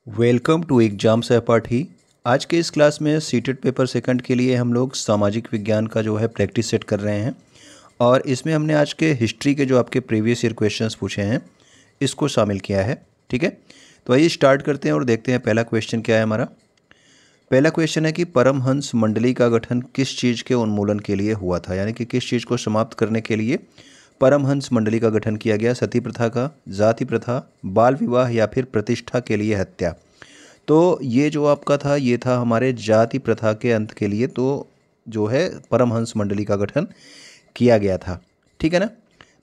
Welcome to exam सहपाठी। आज के इस क्लास में सीटेट पेपर सेकंड के लिए हम लोग सामाजिक विज्ञान का जो है प्रैक्टिस सेट कर रहे हैं और इसमें हमने आज के हिस्ट्री के जो आपके प्रीवियस ईयर क्वेश्चंस पूछे हैं इसको शामिल किया है। ठीक है, तो आइए स्टार्ट करते हैं और देखते हैं पहला क्वेश्चन क्या है हमारा। पहला क्वेश्चन है कि परमहंस मंडली का गठन किस चीज़ के उन्मूलन के लिए हुआ था, यानी कि किस चीज़ को समाप्त करने के लिए परमहंस मंडली का गठन किया गया। सती प्रथा का, जाति प्रथा, बाल विवाह या फिर प्रतिष्ठा के लिए हत्या। तो ये जो आपका था ये था हमारे जाति प्रथा के अंत के लिए तो जो है परमहंस मंडली का गठन किया गया था। ठीक है ना।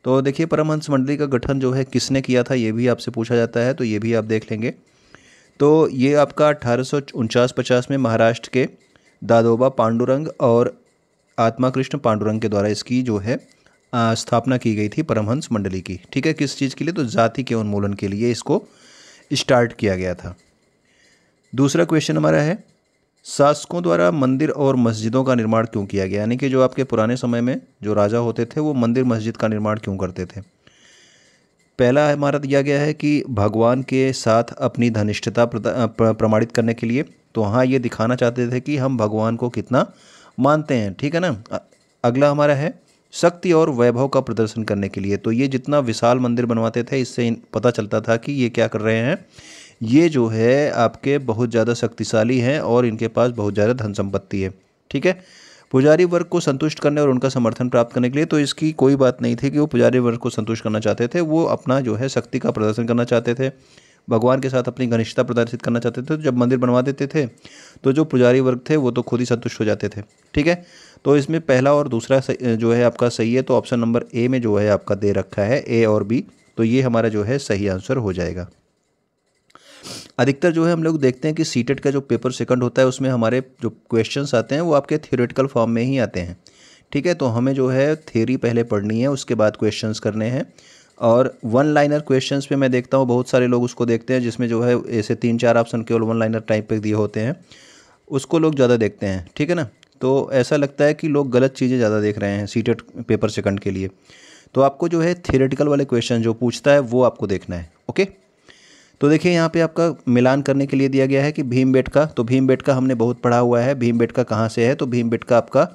तो देखिए परमहंस मंडली का गठन जो है किसने किया था ये भी आपसे पूछा जाता है, तो ये भी आप देख लेंगे। तो ये आपका 1849-50 में महाराष्ट्र के दादोबा पांडुरंग और आत्माकृष्ण पांडुरंग के द्वारा इसकी जो है स्थापना की गई थी परमहंस मंडली की। ठीक है, किस चीज़ के लिए, तो जाति के उन्मूलन के लिए इसको स्टार्ट किया गया था। दूसरा क्वेश्चन हमारा है शासकों द्वारा मंदिर और मस्जिदों का निर्माण क्यों किया गया, यानी कि जो आपके पुराने समय में जो राजा होते थे वो मंदिर मस्जिद का निर्माण क्यों करते थे। पहला हमारा दिया गया है कि भगवान के साथ अपनी धनिष्ठता प्रमाणित करने के लिए, तो हाँ ये दिखाना चाहते थे कि हम भगवान को कितना मानते हैं। ठीक है ना। अगला हमारा है शक्ति और वैभव का प्रदर्शन करने के लिए, तो ये जितना विशाल मंदिर बनवाते थे इससे पता चलता था कि ये क्या कर रहे हैं, ये जो है आपके बहुत ज़्यादा शक्तिशाली हैं और इनके पास बहुत ज़्यादा धन संपत्ति है। ठीक है, पुजारी वर्ग को संतुष्ट करने और उनका समर्थन प्राप्त करने के लिए, तो इसकी कोई बात नहीं थी कि वो पुजारी वर्ग को संतुष्ट करना चाहते थे, वो अपना जो है शक्ति का प्रदर्शन करना चाहते थे, भगवान के साथ अपनी घनिष्ठता प्रदर्शित करना चाहते थे। तो जब मंदिर बनवा देते थे तो जो पुजारी वर्ग थे वो तो खुद ही संतुष्ट हो जाते थे। ठीक है, तो इसमें पहला और दूसरा जो है आपका सही है, तो ऑप्शन नंबर ए में जो है आपका दे रखा है ए और बी, तो ये हमारा जो है सही आंसर हो जाएगा। अधिकतर जो है हम लोग देखते हैं कि सीटेट का जो पेपर सेकंड होता है उसमें हमारे जो क्वेश्चंस आते हैं वो आपके थियोरेटिकल फॉर्म में ही आते हैं। ठीक है, तो हमें जो है थ्योरी पहले पढ़नी है, उसके बाद क्वेश्चंस करने हैं। और वन लाइनर क्वेश्चंस पे मैं देखता हूँ बहुत सारे लोग उसको देखते हैं जिसमें जो है ऐसे 3-4 ऑप्शन केवल वन लाइनर टाइप पे दिए होते हैं, उसको लोग ज़्यादा देखते हैं। ठीक है ना, तो ऐसा लगता है कि लोग गलत चीज़ें ज़्यादा देख रहे हैं सीटेट पेपर सेकंड के लिए। तो आपको जो है थियोरेटिकल वाले क्वेश्चन जो पूछता है वो आपको देखना है। ओके, तो देखिए यहाँ पे आपका मिलान करने के लिए दिया गया है कि भीमबेटका, तो भीमबेटका हमने बहुत पढ़ा हुआ है। भीमबेटका कहाँ से है, तो भीमबेटका आपका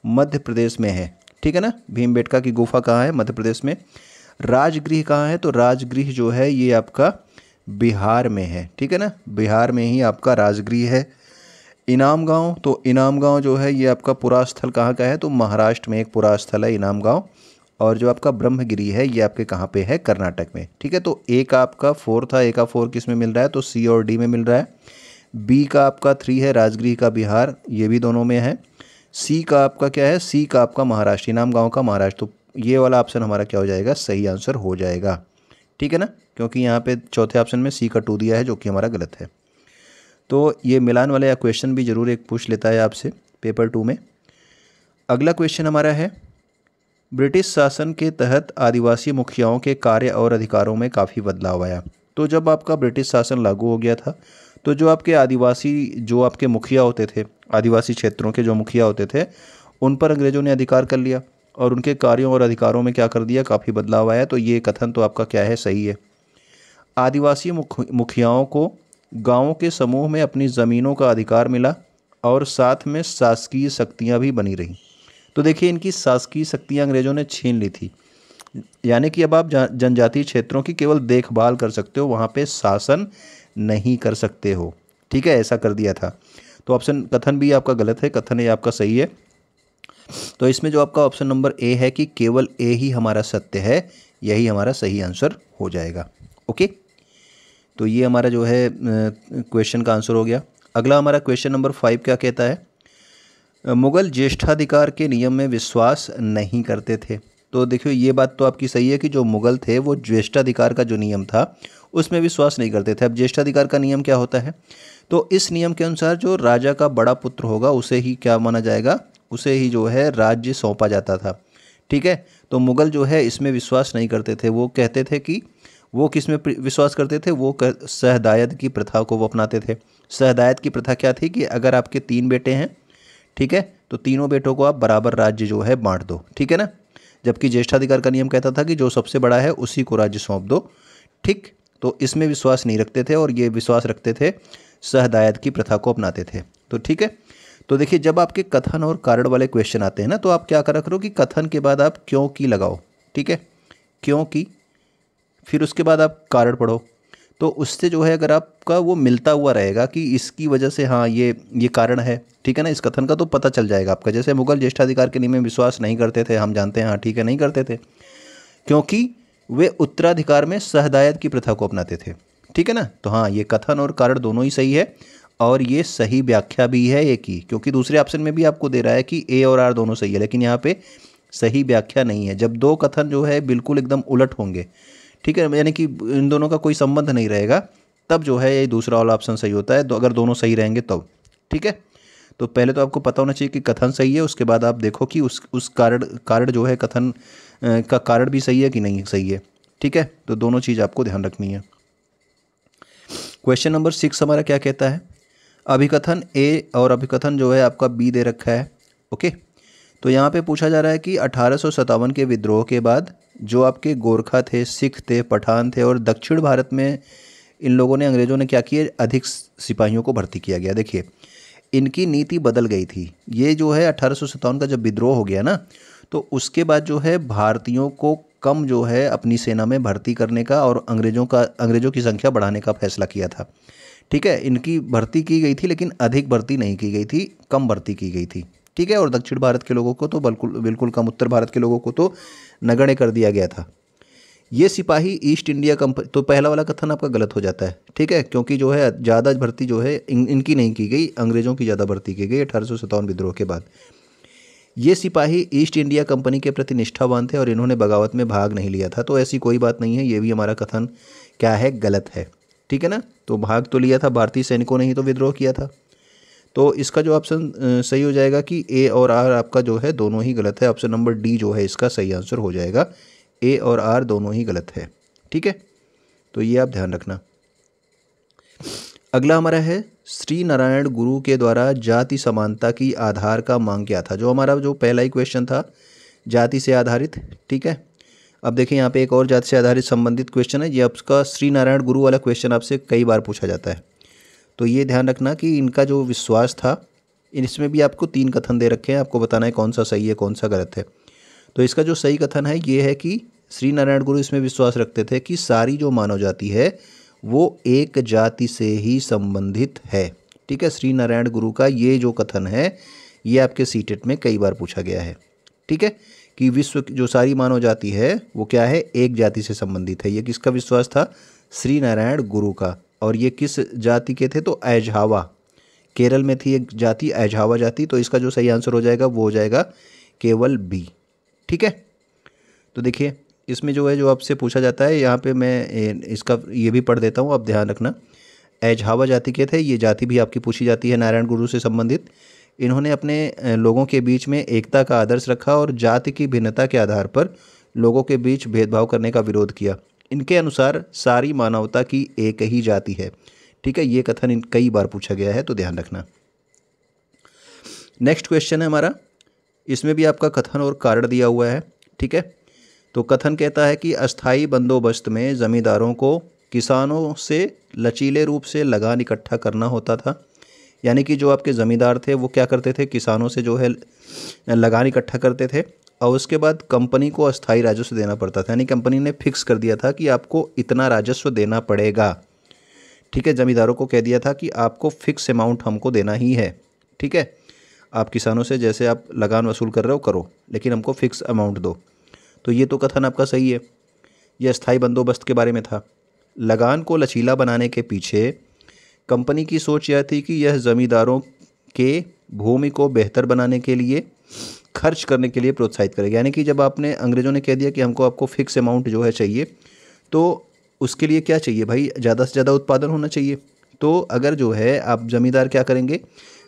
मध्य प्रदेश में है। ठीक है ना, भीमबेटका की गुफा कहाँ है, मध्य प्रदेश में। राजगृह कहाँ है, तो राजगृह जो है ये आपका बिहार में है। ठीक है ना, बिहार में ही आपका राजगृह है। इनाम गांव, तो इनाम गांव जो है ये आपका पुरास्थल कहाँ का है, तो महाराष्ट्र में एक पुरास्थल है इनाम गांव। और जो आपका ब्रह्मगिरी है ये आपके कहाँ पे है, कर्नाटक में। ठीक है, तो ए का आपका 4 था, ए का 4 किस में मिल रहा है, तो सी और डी में मिल रहा है। बी का आपका 3 है, राजगृह का बिहार, ये भी दोनों में है। सी का आपका क्या है, सी का आपका महाराष्ट्र, इनाम गाँव का महाराष्ट्र, तो ये वाला ऑप्शन हमारा क्या हो जाएगा, सही आंसर हो जाएगा। ठीक है ना, क्योंकि यहाँ पे चौथे ऑप्शन में सी का 2 दिया है जो कि हमारा गलत है। तो ये मिलान वाला क्वेश्चन भी जरूर एक पूछ लेता है आपसे पेपर 2 में। अगला क्वेश्चन हमारा है ब्रिटिश शासन के तहत आदिवासी मुखियाओं के कार्य और अधिकारों में काफ़ी बदलाव आया। तो जब आपका ब्रिटिश शासन लागू हो गया था तो जो आपके आदिवासी जो आपके मुखिया होते थे, आदिवासी क्षेत्रों के जो मुखिया होते थे, उन पर अंग्रेज़ों ने अधिकार कर लिया और उनके कार्यों और अधिकारों में क्या कर दिया, काफ़ी बदलाव आया। तो ये कथन तो आपका क्या है, सही है। आदिवासी मुखियाओं को गाँवों के समूह में अपनी ज़मीनों का अधिकार मिला और साथ में शासकीय शक्तियाँ भी बनी रहीं। तो देखिए इनकी शासकीय शक्तियाँ अंग्रेज़ों ने छीन ली थी, यानी कि अब आप जनजातीय क्षेत्रों की केवल देखभाल कर सकते हो, वहाँ पे शासन नहीं कर सकते हो। ठीक है, ऐसा कर दिया था। तो ऑप्शन कथन भी आपका गलत है, कथन ये आपका सही है। तो इसमें जो आपका ऑप्शन नंबर ए है कि केवल ए ही हमारा सत्य है, यही हमारा सही आंसर हो जाएगा। ओके, तो ये हमारा जो है क्वेश्चन का आंसर हो गया। अगला हमारा क्वेश्चन नंबर 5 क्या कहता है, मुगल ज्येष्ठाधिकार के नियम में विश्वास नहीं करते थे। तो देखियो ये बात तो आपकी सही है कि जो मुगल थे वो ज्येष्ठाधिकार का जो नियम था उसमें विश्वास नहीं करते थे। अब ज्येष्ठाधिकार का नियम क्या होता है, तो इस नियम के अनुसार जो राजा का बड़ा पुत्र होगा उसे ही क्या माना जाएगा, उसे ही जो है राज्य सौंपा जाता था। ठीक है, तो मुगल जो है इसमें विश्वास नहीं करते थे। वो कहते थे कि वो किस में विश्वास करते थे, वो सहदायद की प्रथा को वो अपनाते थे। सहदायद की प्रथा क्या थी कि अगर आपके 3 बेटे हैं, ठीक है, तो तीनों बेटों को आप बराबर राज्य जो है बांट दो। ठीक है ना, जबकि ज्येष्ठाधिकार का नियम कहता था कि जो सबसे बड़ा है उसी को राज्य सौंप दो। ठीक, तो इसमें विश्वास नहीं रखते थे और ये विश्वास रखते थे सहदायत की प्रथा को अपनाते थे। तो ठीक है, तो देखिए जब आपके कथन और कारण वाले क्वेश्चन आते हैं ना, तो आप क्या करा करो कि कथन के बाद आप क्यों की लगाओ, ठीक है, क्यों की, फिर उसके बाद आप कारण पढ़ो। तो उससे जो है अगर आपका वो मिलता हुआ रहेगा कि इसकी वजह से हाँ ये कारण है, ठीक है ना, इस कथन का, तो पता चल जाएगा आपका। जैसे मुगल ज्येष्ठाधिकार के नियम में विश्वास नहीं करते थे, हम जानते हैं, हाँ ठीक है, नहीं करते थे क्योंकि वे उत्तराधिकार में सहदायत की प्रथा को अपनाते थे, ठीक है ना। तो हाँ, ये कथन और कारण दोनों ही सही है और ये सही व्याख्या भी है एक ही, क्योंकि दूसरे ऑप्शन में भी आपको दे रहा है कि ए और आर दोनों सही है, लेकिन यहाँ पे सही व्याख्या नहीं है। जब दो कथन जो है बिल्कुल एकदम उलट होंगे, ठीक है, यानी कि इन दोनों का कोई संबंध नहीं रहेगा, तब जो है ये दूसरा वाला ऑप्शन सही होता है, तो अगर दोनों सही रहेंगे तब, ठीक है। तो पहले तो आपको पता होना चाहिए कि कथन सही है, उसके बाद आप देखो कि उस कारण जो है कथन का कारण भी सही है कि नहीं सही है, ठीक है। तो दोनों चीज़ आपको ध्यान रखनी है। क्वेश्चन नंबर 6 हमारा क्या कहता है, अभिकथन ए और अभिकथन जो है आपका बी दे रखा है, ओके। तो यहाँ पे पूछा जा रहा है कि 1857 के विद्रोह के बाद जो आपके गोरखा थे, सिख थे, पठान थे और दक्षिण भारत में इन लोगों ने, अंग्रेज़ों ने क्या किया, अधिक सिपाहियों को भर्ती किया गया। देखिए इनकी नीति बदल गई थी। ये जो है 1857 का जब विद्रोह हो गया ना, तो उसके बाद जो है भारतीयों को कम जो है अपनी सेना में भर्ती करने का और अंग्रेज़ों की संख्या बढ़ाने का फैसला किया था, ठीक है। इनकी भर्ती की गई थी लेकिन अधिक भर्ती नहीं की गई थी, कम भर्ती की गई थी, ठीक है। और दक्षिण भारत के लोगों को तो बिल्कुल कम, उत्तर भारत के लोगों को तो नगण्य कर दिया गया था। ये सिपाही ईस्ट इंडिया कंपनी, तो पहला वाला कथन आपका गलत हो जाता है, ठीक है, क्योंकि जो है ज़्यादा भर्ती जो है इनकी नहीं की गई, अंग्रेज़ों की ज़्यादा भर्ती की गई 1857 विद्रोह के बाद। ये सिपाही ईस्ट इंडिया कंपनी के प्रति निष्ठावान थे और इन्होंने बगावत में भाग नहीं लिया था। तो ऐसी कोई बात नहीं है, ये भी हमारा कथन क्या है, गलत है, ठीक है ना। तो भाग तो लिया था, भारतीय सैनिकों ने ही तो विद्रोह किया था। तो इसका जो ऑप्शन सही हो जाएगा कि ए और आर आपका जो है दोनों ही गलत है। ऑप्शन नंबर डी जो है इसका सही आंसर हो जाएगा, ए और आर दोनों ही गलत है, ठीक है। तो ये आप ध्यान रखना। अगला हमारा है, श्री नारायण गुरु के द्वारा जाति समानता की आधार का मांग क्या था। जो हमारा जो पहला ही क्वेश्चन था जाति से आधारित, ठीक है। अब देखिए यहाँ पे एक और जाति से आधारित संबंधित क्वेश्चन है। ये आपका श्री नारायण गुरु वाला क्वेश्चन आपसे कई बार पूछा जाता है, तो ये ध्यान रखना कि इनका जो विश्वास था, इसमें भी आपको 3 कथन दे रखे हैं, आपको बताना है कौन सा सही है कौन सा गलत है। तो इसका जो सही कथन है ये है कि श्री नारायण गुरु इसमें विश्वास रखते थे कि सारी जो मानव जाति है वो एक जाति से ही संबंधित है, ठीक है। श्री नारायण गुरु का ये जो कथन है ये आपके सीटेट में कई बार पूछा गया है, ठीक है, कि विश्व जो सारी मानव जाति है वो क्या है, एक जाति से संबंधित है। ये किसका विश्वास था, श्री नारायण गुरु का। और ये किस जाति के थे, तो एझावा, केरल में थी एक जाति एझावा जाति। तो इसका जो सही आंसर हो जाएगा वो हो जाएगा केवल बी, ठीक है। तो देखिए इसमें जो है जो आपसे पूछा जाता है, यहाँ पे मैं इसका ये भी पढ़ देता हूँ, आप ध्यान रखना। एझावा जाति के थे, ये जाति भी आपकी पूछी जाती है नारायण गुरु से संबंधित। इन्होंने अपने लोगों के बीच में एकता का आदर्श रखा और जाति की भिन्नता के आधार पर लोगों के बीच भेदभाव करने का विरोध किया। इनके अनुसार सारी मानवता की एक ही जाति है, ठीक है। ये कथन कई बार पूछा गया है, तो ध्यान रखना। नेक्स्ट क्वेश्चन है हमारा, इसमें भी आपका कथन और कारण दिया हुआ है, ठीक है। तो कथन कहता है कि अस्थाई बंदोबस्त में जमींदारों को किसानों से लचीले रूप से लगान इकट्ठा करना होता था। यानी कि जो आपके ज़मींदार थे वो क्या करते थे, किसानों से जो है लगान इकट्ठा करते थे और उसके बाद कंपनी को अस्थाई राजस्व देना पड़ता था। यानी कंपनी ने फिक्स कर दिया था कि आपको इतना राजस्व देना पड़ेगा, ठीक है। ज़मींदारों को कह दिया था कि आपको फिक्स अमाउंट हमको देना ही है, ठीक है। आप किसानों से जैसे आप लगान वसूल कर रहे हो करो, लेकिन हमको फिक्स अमाउंट दो। तो ये तो कथन आपका सही है, यह अस्थाई बंदोबस्त के बारे में था। लगान को लचीला बनाने के पीछे कंपनी की सोच यह थी कि यह ज़मींदारों के भूमि को बेहतर बनाने के लिए खर्च करने के लिए प्रोत्साहित करेगा। यानी कि जब आपने अंग्रेज़ों ने कह दिया कि आपको फिक्स अमाउंट जो है चाहिए, तो उसके लिए क्या चाहिए भाई, ज़्यादा से ज़्यादा उत्पादन होना चाहिए। तो अगर जो है आप ज़मींदार क्या करेंगे,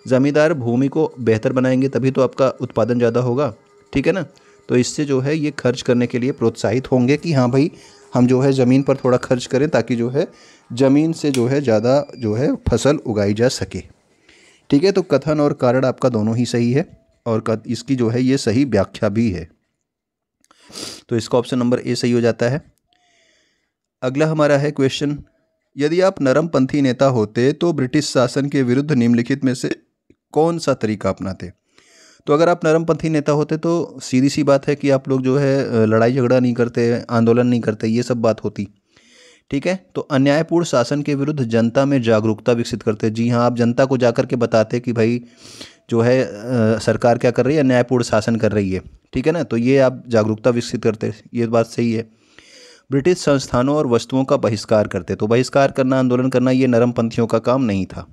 ज़मींदार भूमि को बेहतर बनाएंगे तभी तो आपका उत्पादन ज़्यादा होगा, ठीक है ना। तो इससे जो है ये खर्च करने के लिए प्रोत्साहित होंगे कि हाँ भाई हम जो है ज़मीन पर थोड़ा खर्च करें ताकि जो है ज़मीन से जो है ज़्यादा जो है फसल उगाई जा सके, ठीक है। तो कथन और कारण आपका दोनों ही सही है और इसकी जो है ये सही व्याख्या भी है। तो इसका ऑप्शन नंबर ए सही हो जाता है। अगला हमारा है क्वेश्चन, यदि आप नरमपंथी नेता होते तो ब्रिटिश शासन के विरुद्ध निम्नलिखित में से कौन सा तरीका अपनाते। तो अगर आप नरमपंथी नेता होते तो सीधी सी बात है कि आप लोग जो है लड़ाई झगड़ा नहीं करते, आंदोलन नहीं करते, ये सब बात होती। ठीक है, तो अन्यायपूर्ण शासन के विरुद्ध जनता में जागरूकता विकसित करते। जी हाँ, आप जनता को जाकर के बताते कि भाई जो है सरकार क्या कर रही है, अन्यायपूर्ण शासन कर रही है। ठीक है ना, तो ये आप जागरूकता विकसित करते, ये बात सही है। ब्रिटिश संस्थानों और वस्तुओं का बहिष्कार करते, तो बहिष्कार करना, आंदोलन करना, ये नरमपंथियों का काम नहीं था।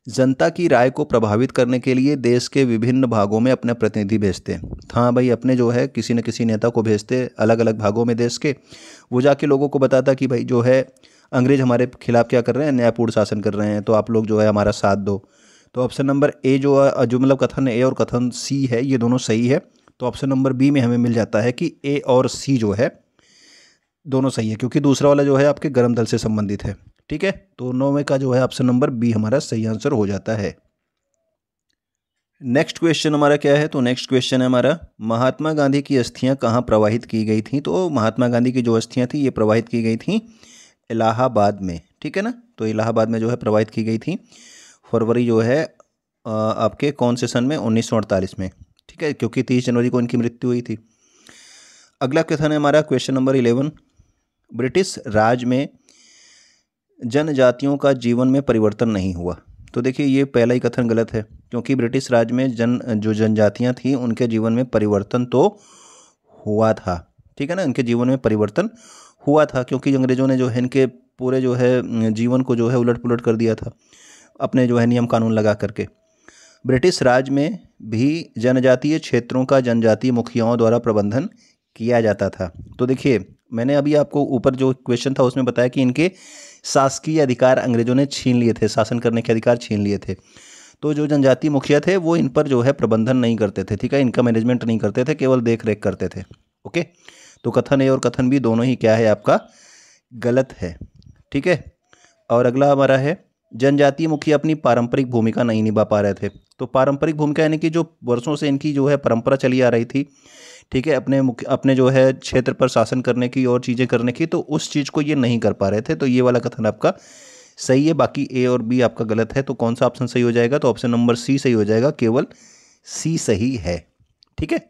जनता की राय को प्रभावित करने के लिए देश के विभिन्न भागों में अपने प्रतिनिधि भेजते। हाँ भाई, अपने जो है किसी न किसी नेता को भेजते अलग अलग भागों में देश के, वो जाके लोगों को बताता कि भाई जो है अंग्रेज हमारे खिलाफ क्या कर रहे हैं, न्यायपूर्ण शासन कर रहे हैं, तो आप लोग जो है हमारा साथ दो। तो ऑप्शन नंबर ए जो मतलब कथन ए और कथन सी है, ये दोनों सही है। तो ऑप्शन नंबर बी में हमें मिल जाता है कि ए और सी जो है दोनों सही है, क्योंकि दूसरा वाला जो है आपके गर्म दल से संबंधित है। ठीक है, तो 9वें का जो है ऑप्शन नंबर बी हमारा सही आंसर हो जाता है। नेक्स्ट क्वेश्चन हमारा क्या है, तो नेक्स्ट क्वेश्चन है हमारा, महात्मा गांधी की अस्थियां कहाँ प्रवाहित की गई थी। तो महात्मा गांधी की जो अस्थियां थी ये प्रवाहित की गई थी इलाहाबाद में। ठीक है ना, तो इलाहाबाद में जो है प्रवाहित की गई थी फरवरी जो है आपके कौन से सन में, 1948 में। ठीक है, क्योंकि 30 जनवरी को इनकी मृत्यु हुई थी। अगला क्वेश्चन है हमारा क्वेश्चन नंबर 11, ब्रिटिश राज में जनजातियों का जीवन में परिवर्तन नहीं हुआ। तो देखिए ये पहला ही कथन गलत है, क्योंकि ब्रिटिश राज में जो जनजातियां थी उनके जीवन में परिवर्तन तो हुआ था। ठीक है ना, इनके जीवन में परिवर्तन हुआ था, क्योंकि अंग्रेजों ने जो है इनके पूरे जो है जीवन को जो है उलट पुलट कर दिया था अपने जो है नियम कानून लगा करके। ब्रिटिश राज में भी जनजातीय क्षेत्रों का जनजातीय मुखियाओं द्वारा प्रबंधन किया जाता था। तो देखिए मैंने अभी आपको ऊपर जो क्वेश्चन था उसमें बताया कि इनके शासकीय अधिकार अंग्रेजों ने छीन लिए थे, शासन करने के अधिकार छीन लिए थे। तो जो जनजातीय मुखिया थे वो इन पर जो है प्रबंधन नहीं करते थे। ठीक है, इनका मैनेजमेंट नहीं करते थे, केवल देख रेख करते थे। ओके, तो कथन ए और कथन बी दोनों ही क्या है आपका गलत है। ठीक है, और अगला हमारा है, जनजातीय मुखिया अपनी पारंपरिक भूमिका नहीं निभा पा रहे थे। तो पारंपरिक भूमिका यानी कि जो वर्षों से इनकी जो है परंपरा चली आ रही थी, ठीक है, अपने जो है क्षेत्र पर शासन करने की और चीज़ें करने की, तो उस चीज़ को ये नहीं कर पा रहे थे। तो ये वाला कथन आपका सही है, बाकी ए और बी आपका गलत है। तो कौन सा ऑप्शन सही हो जाएगा, तो ऑप्शन नंबर सी सही हो जाएगा, केवल सी सही है। ठीक है,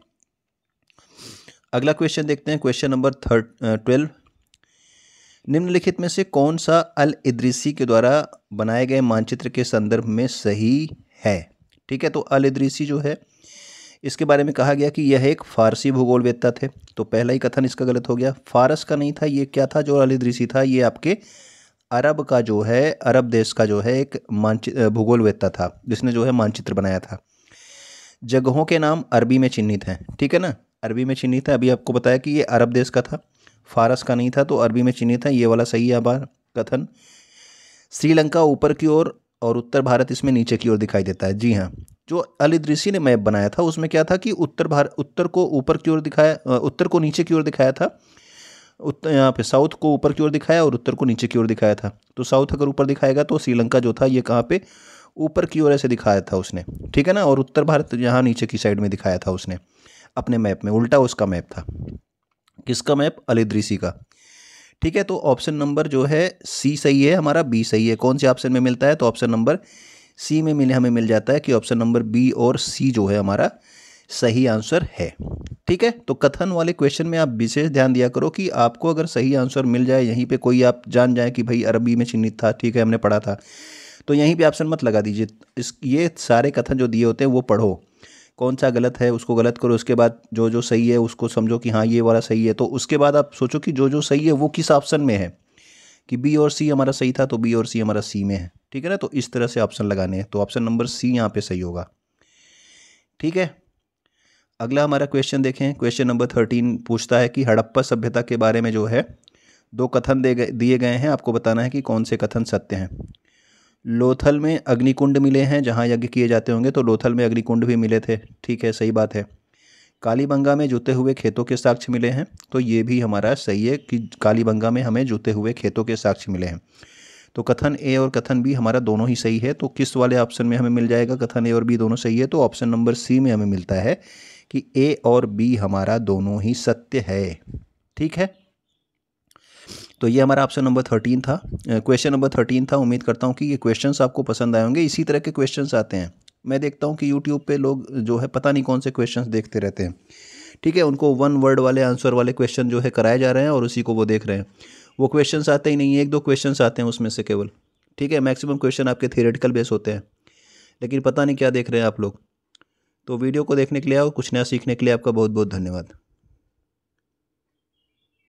अगला क्वेश्चन देखते हैं, क्वेश्चन नंबर 12, निम्नलिखित में से कौन सा अल इदरीसी के द्वारा बनाए गए मानचित्र के संदर्भ में सही है। ठीक है, तो अल इदरीसी जो है इसके बारे में कहा गया कि यह एक फारसी भूगोलवेत्ता थे। तो पहला ही कथन इसका गलत हो गया, फारस का नहीं था, ये क्या था जो अल इदरीसी था, ये आपके अरब का जो है, अरब देश का जो है एक भूगोलवेत्ता था जिसने जो है मानचित्र बनाया था। जगहों के नाम अरबी में चिन्हित हैं। ठीक है ना, अरबी में चिन्हित है, अभी आपको बताया कि ये अरब देश का था, फारस का नहीं था, तो अरबी में चिन्हित है, ये वाला सही है हमारा कथन। श्रीलंका ऊपर की ओर और उत्तर भारत इसमें नीचे की ओर दिखाई देता है। जी हाँ, जो अल इदरीसी ने मैप बनाया था उसमें क्या था कि उत्तर को ऊपर की ओर दिखाया, उत्तर को नीचे की ओर दिखाया था, उत्तर यहाँ पे साउथ को ऊपर की ओर दिखाया और उत्तर को नीचे की ओर दिखाया था। तो साउथ अगर ऊपर दिखाएगा तो श्रीलंका जो था ये कहाँ पे ऊपर की ओर ऐसे दिखाया था उसने। ठीक है ना, और उत्तर भारत यहाँ नीचे की साइड में दिखाया था उसने अपने मैप में, उल्टा उसका मैप था। किसका मैप, अल इदरीसी का। ठीक है, तो ऑप्शन नंबर जो है सी सही है हमारा, बी सही है। कौन से ऑप्शन में मिलता है, तो ऑप्शन नंबर सी में हमें मिल जाता है कि ऑप्शन नंबर बी और सी जो है हमारा सही आंसर है। ठीक है, तो कथन वाले क्वेश्चन में आप विशेष ध्यान दिया करो कि आपको अगर सही आंसर मिल जाए, यहीं पे कोई आप जान जाए कि भाई अरबी में चिन्हित था, ठीक है हमने पढ़ा था, तो यहीं पे ऑप्शन मत लगा दीजिए। ये सारे कथन जो दिए होते हैं वो पढ़ो, कौन सा गलत है उसको गलत करो, उसके बाद जो जो सही है उसको समझो कि हाँ ये वाला सही है। तो उसके बाद आप सोचो कि जो जो सही है वो किस ऑप्शन में है, कि बी और सी हमारा सही था तो बी और सी हमारा सी में है। ठीक है ना, तो इस तरह से ऑप्शन लगाने हैं, तो ऑप्शन नंबर सी यहाँ पे सही होगा। ठीक है, अगला हमारा क्वेश्चन देखें, क्वेश्चन नंबर 13 पूछता है कि हड़प्पा सभ्यता के बारे में जो है 2 कथन दिए गए हैं, आपको बताना है कि कौन से कथन सत्य हैं। लोथल में अग्निकुंड मिले हैं, जहाँ यज्ञ किए जाते होंगे, तो लोथल में अग्निकुंड भी मिले थे। ठीक है, सही बात है। कालीबंगा में जुते हुए खेतों के साक्ष्य मिले हैं, तो ये भी हमारा सही है कि कालीबंगा में हमें जुते हुए खेतों के साक्ष्य मिले हैं। तो कथन ए और कथन बी हमारा दोनों ही सही है। तो किस वाले ऑप्शन में हमें मिल जाएगा, कथन ए और बी दोनों सही है, तो ऑप्शन नंबर सी में हमें मिलता है कि ए और बी हमारा दोनों ही सत्य है। ठीक है, तो ये हमारा ऑप्शन नंबर 13 था, क्वेश्चन नंबर 13 था। उम्मीद करता हूँ कि ये क्वेश्चंस आपको पसंद आए होंगे। इसी तरह के क्वेश्चंस आते हैं, मैं देखता हूँ कि यूट्यूब पे लोग जो है पता नहीं कौन से क्वेश्चंस देखते रहते हैं, ठीक है। उनको 1 वर्ड वाले आंसर वाले क्वेश्चन जो है कराए जा रहे हैं और उसी को वो देख रहे हैं। वो क्वेश्चंस आते ही नहीं, 1-2 क्वेश्चंस आते हैं उसमें से केवल, ठीक है। मैक्सिमम क्वेश्चन आपके थियोरेटिकल बेस होते हैं, लेकिन पता नहीं क्या देख रहे हैं आप लोग। तो वीडियो को देखने के लिए और कुछ नया सीखने के लिए आपका बहुत बहुत धन्यवाद।